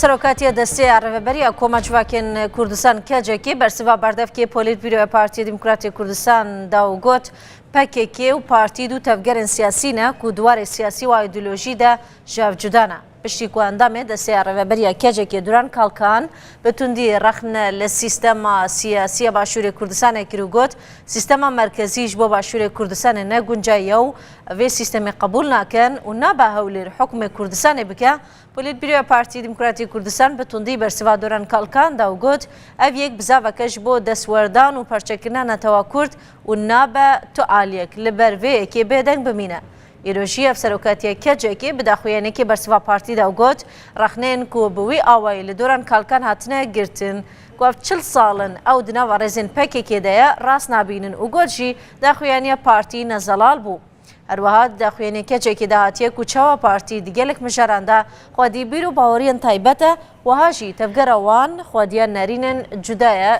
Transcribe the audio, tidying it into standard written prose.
سەرۆکاتیە دەستەی ڕێبەریە کۆمەچواکێن کوردستان کەجێکی بەرسڤا بەردەفکێ پۆلیت بیرۆیە پارتی دیموکراتی کوردستان دا و گوت پەکێکێ و پارتی دوو تەفگەرن سیاسینە و دووارێ سیاسی و ئایدۆلۆژیدا ژاوجودانە. پشتی کو ئەندامێ دەستەی ڕێبەریە کەجێکی دوران کاڵکان بەتوندی ڕەخنە لە سیستەما سیاسیە باشووری کوردستانێ کرد و گوت سیستەما مەرکەزیش بۆ باشووری کوردستانê نەگونجاییە و ئەvê سیستەمی قبول ناکەن و نابا هەولێر حکومێ کوردستانê بکە. پۆلیت بیرۆیە پارتی دیموکراتی کوردستان بەتوندی بەرسڤا دوران کاڵکاندا و گوت ئەv یەک بزاڤەکەش بۆ دەستوەردان و پەرچەکردنا نەتەوا کورد و نابە تو ئالێک لەبەر vê یەکێ بێدەنگ بمینە. ئیرۆژی ئەفسەرۆکاتیە کەجێکی بەداخوێنێکی بەرسڤا پارتیدا و گوت ڕەخنێن کو بوی ئاوایی لە دوران کاڵکان هاتنە گرتن گوت 40 ساڵن ئەو دناوە ڕێزین پەکێکێدەیە ڕاست نابینن و گوتژی داخوێنیە پارتی نەزەڵال بوو. هەروەها داخوێنێ کەجێکی داهاتیە کوچەوە پارتی دیگەلێک مژاراندا خودی بیر و باوەڕیان تایبەتە وهاژی تەفگەرەوان خودیان نەرینن جودایە